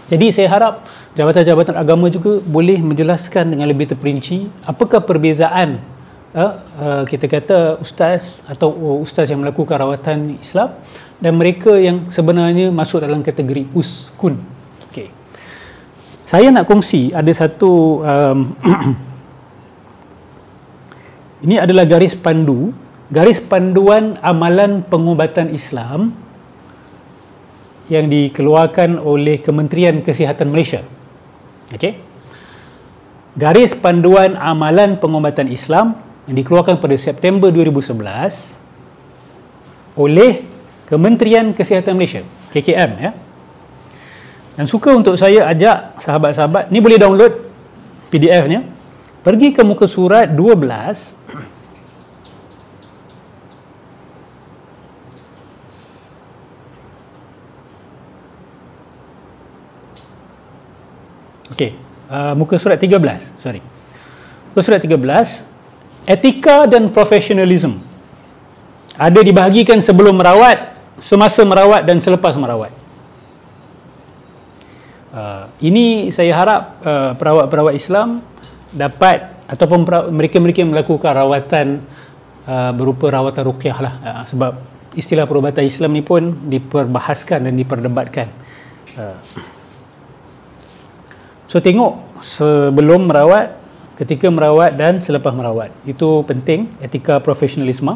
Jadi saya harap jabatan-jabatan agama juga boleh menjelaskan dengan lebih terperinci apakah perbezaan kita kata ustaz atau ustaz yang melakukan rawatan Islam dan mereka yang sebenarnya masuk dalam kategori uskun. Okey. Saya nak kongsi ada satu ini adalah garis panduan amalan pengubatan Islam yang dikeluarkan oleh Kementerian Kesihatan Malaysia. Okey. Garis panduan amalan pengubatan Islam yang dikeluarkan pada September 2011 oleh Kementerian Kesihatan Malaysia, KKM ya. Dan suka untuk saya ajak sahabat-sahabat, ni boleh download PDF-nya. Pergi ke muka surat 12. Okey, muka surat 13, sorry. Muka surat 13, etika dan profesionalism. Ada dibahagikan sebelum merawat, semasa merawat dan selepas merawat. Ini saya harap perawat-perawat Islam dapat, ataupun mereka-mereka yang melakukan rawatan berupa rawatan ruqyah lah, sebab istilah perubatan Islam ni pun diperbahaskan dan diperdebatkan. So tengok sebelum merawat, ketika merawat dan selepas merawat. Itu penting, etika profesionalisme.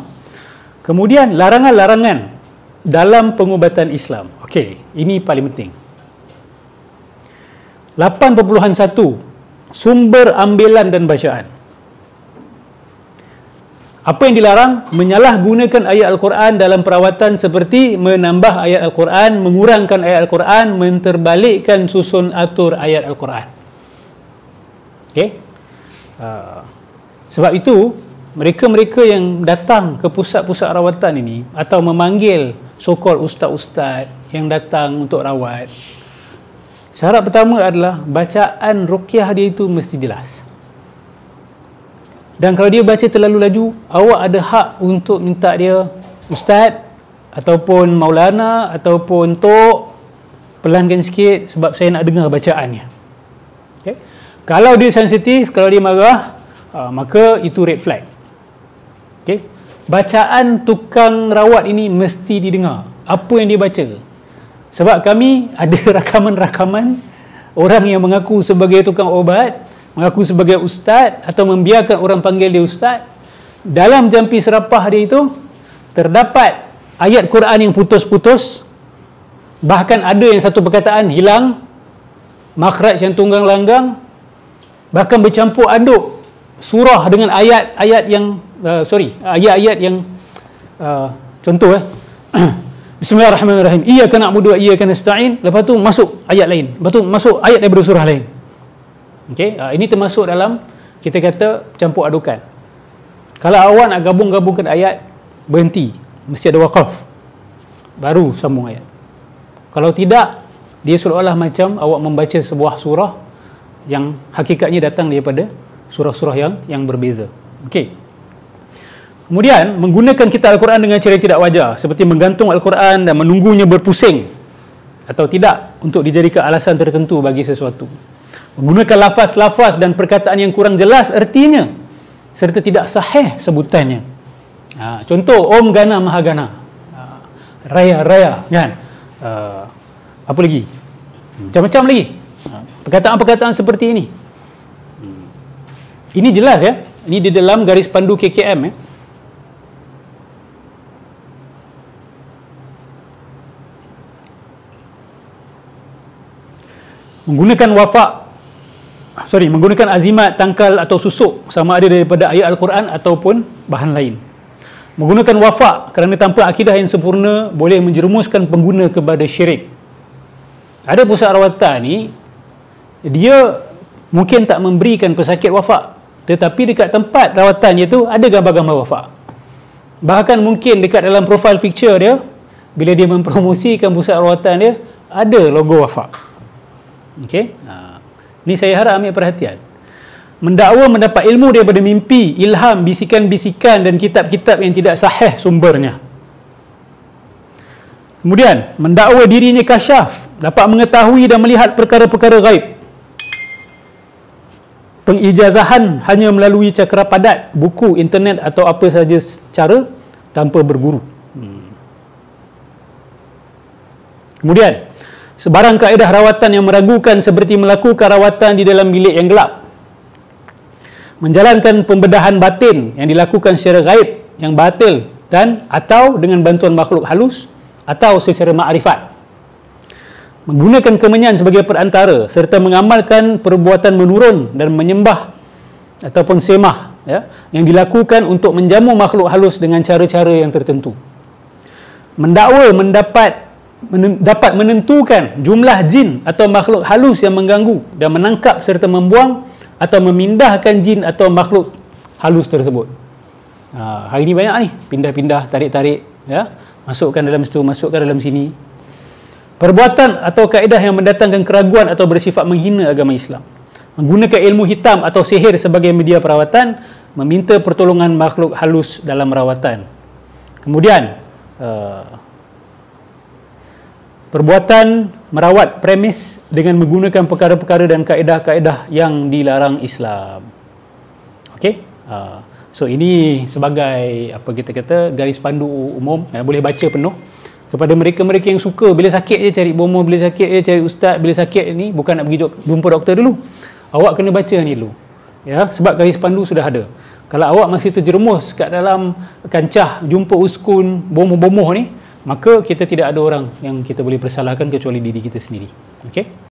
Kemudian larangan-larangan dalam pengubatan Islam. Okey, ini paling penting. 8.1 Sumber ambilan dan bacaan. Apa yang dilarang? Menyalahgunakan ayat Al-Quran dalam perawatan seperti menambah ayat Al-Quran, mengurangkan ayat Al-Quran, menterbalikkan susun atur ayat Al-Quran. Okey? Sebab itu mereka-mereka yang datang ke pusat-pusat rawatan ini atau memanggil so-called ustaz-ustaz yang datang untuk rawat, syarat pertama adalah bacaan ruqyah dia itu mesti jelas. Dan kalau dia baca terlalu laju, awak ada hak untuk minta dia, ustaz ataupun maulana ataupun tok, pelankan sikit sebab saya nak dengar bacaannya. Okay? Kalau dia sensitif, kalau dia marah, maka itu red flag. Okay? Bacaan tukang rawat ini mesti didengar. Apa yang dia baca. Sebab kami ada rakaman-rakaman orang yang mengaku sebagai tukang obat, mengaku sebagai ustaz atau membiarkan orang panggil dia ustaz. Dalam jampi serapah dia itu terdapat ayat Quran yang putus-putus. Bahkan ada yang satu perkataan hilang, makhraj yang tunggang langgang, bahkan bercampur aduk surah dengan ayat-ayat yang ayat-ayat yang contoh Bismillahirrahmanirrahim, iyyaka na'budu wa iyyaka nasta'in, lepas tu masuk ayat lain, lepas tu masuk ayat daripada surah lain. Okey, ini termasuk dalam kita kata campur adukan. Kalau awak nak gabung-gabungkan ayat, berhenti, mesti ada waqaf, baru sambung ayat. Kalau tidak, dia seolah-olah macam awak membaca sebuah surah yang hakikatnya datang daripada surah-surah yang berbeza. Okey. Kemudian menggunakan kitab Al-Quran dengan cara tidak wajar, seperti menggantung Al-Quran dan menunggunya berpusing atau tidak untuk dijadikan alasan tertentu bagi sesuatu. Menggunakan lafaz-lafaz dan perkataan yang kurang jelas artinya serta tidak sahih sebutannya. Contoh Om Gana Mahagana, Raya-Raya kan, apa lagi, macam-macam lagi perkataan-perkataan seperti ini. Ini jelas ya, ini di dalam garis pandu KKM ya. Menggunakan azimat, tangkal atau susuk sama ada daripada ayat Al-Quran ataupun bahan lain. Menggunakan wafak kerana tanpa akidah yang sempurna boleh menjerumuskan pengguna kepada syirik. Ada pusat rawatan ni, dia mungkin tak memberikan pesakit wafak, tetapi dekat tempat rawatannya tu ada gambar-gambar wafak. Bahkan mungkin dekat dalam profile picture dia, bila dia mempromosikan pusat rawatan dia, ada logo wafak. Okey, ni saya harap ambil perhatian. Mendakwa mendapat ilmu daripada mimpi, ilham, bisikan-bisikan dan kitab-kitab yang tidak sahih sumbernya. Kemudian mendakwa dirinya kasyaf dapat mengetahui dan melihat perkara-perkara gaib. Pengijazahan hanya melalui cakera padat, buku, internet atau apa sahaja cara tanpa berguru. Kemudian, sebarang kaedah rawatan yang meragukan seperti melakukan rawatan di dalam bilik yang gelap, menjalankan pembedahan batin yang dilakukan secara gaib, yang batil dan atau dengan bantuan makhluk halus atau secara makrifat, menggunakan kemenyan sebagai perantara serta mengamalkan perbuatan menurun dan menyembah ataupun semah, ya, yang dilakukan untuk menjamu makhluk halus dengan cara-cara yang tertentu, mendakwa dapat menentukan jumlah jin atau makhluk halus yang mengganggu dan menangkap serta membuang atau memindahkan jin atau makhluk halus tersebut. Hari ini banyak ni, pindah-pindah, tarik-tarik, ya, masukkan dalam situ, masukkan dalam sini. Perbuatan atau kaedah yang mendatangkan keraguan atau bersifat menghina agama Islam, menggunakan ilmu hitam atau sihir sebagai media perawatan, meminta pertolongan makhluk halus dalam rawatan. Kemudian perbuatan merawat premis dengan menggunakan perkara-perkara dan kaedah-kaedah yang dilarang Islam. Okey? So ini sebagai apa kita kata garis pandu umum, boleh baca penuh kepada mereka-mereka yang suka bila sakit je cari bomoh, bila sakit je cari ustaz, bila sakit ni bukan nak pergi jumpa doktor dulu. Awak kena baca ni dulu. Ya, sebab garis pandu sudah ada. Kalau awak masih terjerumus kat dalam kancah jumpa uskun, bomoh-bomoh ni, maka kita tidak ada orang yang kita boleh persalahkan kecuali diri kita sendiri. Okey?